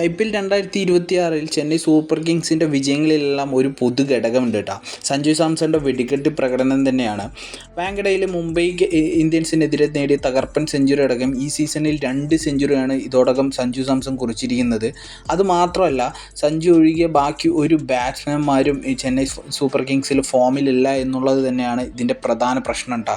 IPL 2026 Chennai super കിങ്സിൻ്റെ വിജയങ്ങളിലെല്ലാം ഒരു പൊതു ഘടകമുണ്ട് കേട്ടോ. സഞ്ജു സാംസണിൻ്റെ വെടിക്കെട്ട് പ്രകടനം തന്നെയാണ്. വാങ്കഡയിൽ മുംബൈ ഇന്ത്യൻസിനെതിരെ നേടിയ തകർപ്പൻ സെഞ്ചുറി അടക്കം ഈ സീസണിൽ 2 സെഞ്ചുറിയാണ് ഇതോടകം സഞ്ജു സാംസൺ കുറിച്ചിരിക്കുന്നത്. അതുമാത്രമല്ല, സഞ്ജു ഒഴികെ ബാക്കി ഒരു ബാറ്റ്സ്മാൻമാരും ഈ ചെന്നൈ സൂപ്പർ കിങ്സിൽ ഫോമിലില്ല എന്നുള്ളത് തന്നെയാണ് ഇതിൻ്റെ പ്രധാന പ്രശ്നം കേട്ടോ.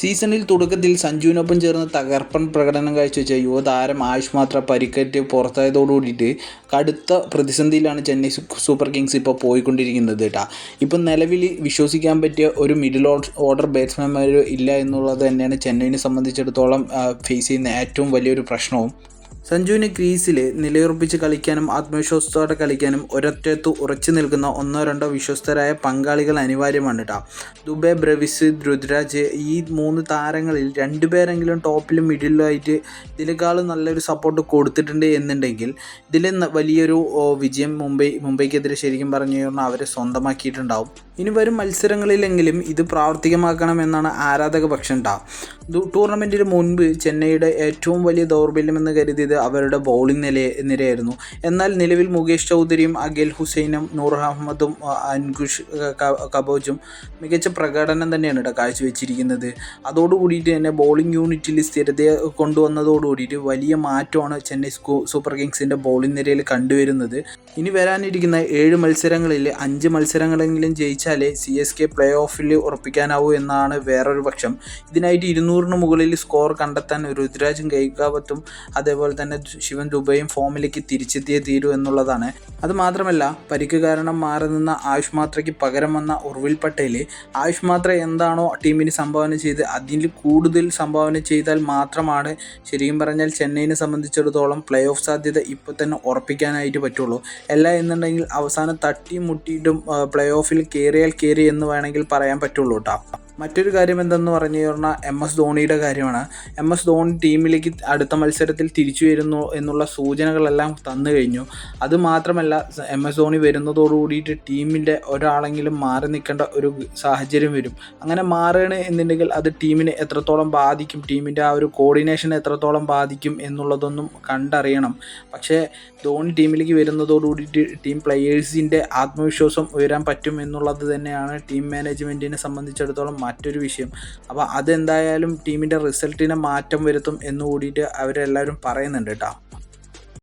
സീസണിൽ തുടക്കത്തിൽ സഞ്ജുവിനൊപ്പം ചേർന്ന് തകർപ്പൻ പ്രകടനം കാഴ്ചവെച്ച യുവതാരം ആയുഷ് മാത്ര പരിക്കേറ്റ് പുറത്തായതോടുകൂടിയിട്ട് കടുത്ത പ്രതിസന്ധിയിലാണ് ചെന്നൈ സൂപ്പർ കിങ്സ് ഇപ്പോൾ പോയിക്കൊണ്ടിരിക്കുന്നത് കേട്ടോ. ഇപ്പം നിലവിൽ വിശ്വസിക്കാൻ പറ്റിയ ഒരു മിഡിൽ ഓർഡർ ബാറ്റ്സ്മാൻമാർ ഇല്ല എന്നുള്ളത് തന്നെയാണ് ചെന്നൈയിനെ സംബന്ധിച്ചിടത്തോളം ഫേസ് ചെയ്യുന്ന ഏറ്റവും വലിയൊരു പ്രശ്നവും. സഞ്ജുവിന് ക്രീസിൽ നിലയുറപ്പിച്ച് കളിക്കാനും ആത്മവിശ്വാസത്തോടെ കളിക്കാനും ഒരൊറ്റത്ത് ഉറച്ചു നിൽക്കുന്ന 1-2 വിശ്വസ്തരായ പങ്കാളികൾ അനിവാര്യമാണ് കേട്ടോ. ദുബെ, ബ്രവിസ്, രുദ്രാജ് ഈ 3 താരങ്ങളിൽ 2 പേരെങ്കിലും ടോപ്പിലും മിഡിലായിട്ട് ഇതിനേക്കാളും നല്ലൊരു സപ്പോർട്ട് കൊടുത്തിട്ടുണ്ട് എന്നുണ്ടെങ്കിൽ ഇതിൽ വലിയൊരു വിജയം മുംബൈക്കെതിരെ ശരിക്കും പറഞ്ഞു കഴിഞ്ഞാൽ അവരെ സ്വന്തമാക്കിയിട്ടുണ്ടാവും. ഇനി വരും മത്സരങ്ങളിലെങ്കിലും ഇത് പ്രാവർത്തികമാക്കണമെന്നാണ് ആരാധക പക്ഷം ഉണ്ടാവും. ടൂർണമെൻറ്റിന് മുൻപ് ചെന്നൈയുടെ ഏറ്റവും വലിയ ദൗർബല്യമെന്ന് കരുതിയത് അവരുടെ ബൗളിംഗ് നിരയായിരുന്നു. എന്നാൽ നിലവിൽ മുകേഷ് ചൗധരിയും അഖിൽ ഹുസൈനും നൂർ അഹമ്മദും അൻകുഷ് കബോജും മികച്ച പ്രകടനം തന്നെയാണ് ഇവിടെ കാഴ്ചവെച്ചിരിക്കുന്നത്. അതോടുകൂടിയിട്ട് തന്നെ ബൗളിംഗ് യൂണിറ്റിൽ സ്ഥിരതയെ കൊണ്ടുവന്നതോടുകൂടിയിട്ട് വലിയ മാറ്റമാണ് ചെന്നൈ സൂപ്പർ കിങ്സിൻ്റെ ബൗളിംഗ് നിരയിൽ കണ്ടുവരുന്നത്. ഇനി വരാനിരിക്കുന്ന 7 മത്സരങ്ങളിൽ 5 മത്സരങ്ങളെങ്കിലും ജയിച്ചാലേ CSK പ്ലേ ഓഫിൽ ഉറപ്പിക്കാനാവൂ എന്നാണ് വേറൊരു പക്ഷം. ഇതിനായിട്ട് 200-ന് മുകളിൽ സ്കോർ കണ്ടെത്താൻ രുദ്രാജും ഗെയ്ക്വാദും അതേപോലെ തന്നെ ശിവൻ ദുബൈയും ഫോമിലേക്ക് തിരിച്ചെത്തിയേ തീരൂ എന്നുള്ളതാണ്. അതുമാത്രമല്ല, പരിക്ക് കാരണം മാറി നിന്ന ആയുഷ് മാത്രയ്ക്ക് പകരം വന്ന ഉർവിൽ പട്ടേൽ ആയുഷ് മാത്ര എന്താണോ ടീമിന് സംഭാവന ചെയ്ത് അതിൽ കൂടുതൽ സംഭാവന ചെയ്താൽ മാത്രമാണ് ശരിക്കും പറഞ്ഞാൽ ചെന്നൈയിനെ സംബന്ധിച്ചിടത്തോളം പ്ലേ ഓഫ് സാധ്യത ഇപ്പോൾ തന്നെ ഉറപ്പിക്കാനായിട്ട് പറ്റുള്ളൂ. അല്ല എന്നുണ്ടെങ്കിൽ അവസാനം തട്ടിയും മുട്ടിയിട്ടും പ്ലേ ഓഫിൽ കയറി എന്ന് വേണമെങ്കിൽ പറയാൻ പറ്റുള്ളൂ കേട്ടോ. മറ്റൊരു കാര്യം എന്തെന്ന് പറഞ്ഞു കഴിഞ്ഞാൽ MS ധോണിയുടെ കാര്യമാണ്. MS ധോണി ടീമിലേക്ക് അടുത്ത മത്സരത്തിൽ തിരിച്ചു വരുന്നു എന്നുള്ള സൂചനകളെല്ലാം തന്നു കഴിഞ്ഞു. അതുമാത്രമല്ല, MS ധോണി വരുന്നതോടുകൂടിയിട്ട് ടീമിൻ്റെ ഒരാളെങ്കിലും മാറി നിൽക്കേണ്ട ഒരു സാഹചര്യം വരും. അങ്ങനെ മാറുകയാണ് എന്നുണ്ടെങ്കിൽ അത് ടീമിനെ എത്രത്തോളം ബാധിക്കും, ടീമിൻ്റെ ആ ഒരു കോർഡിനേഷൻ എത്രത്തോളം ബാധിക്കും എന്നുള്ളതൊന്നും കണ്ടറിയണം. പക്ഷേ ധോണി ടീമിലേക്ക് വരുന്നതോടുകൂടിയിട്ട് ടീം പ്ലെയേഴ്സിൻ്റെ ആത്മവിശ്വാസം ഉയരാൻ പറ്റും എന്നുള്ളത് തന്നെയാണ് ടീം മാനേജ്മെൻറ്റിനെ സംബന്ധിച്ചിടത്തോളം മറ്റൊരു വിഷയം. അപ്പോൾ അതെന്തായാലും ടീമിൻ്റെ റിസൾട്ടിനെ മാറ്റം വരുത്തും എന്നുകൂടിയിട്ട് അവരെല്ലാവരും പറയുന്നുണ്ട് കേട്ടോ.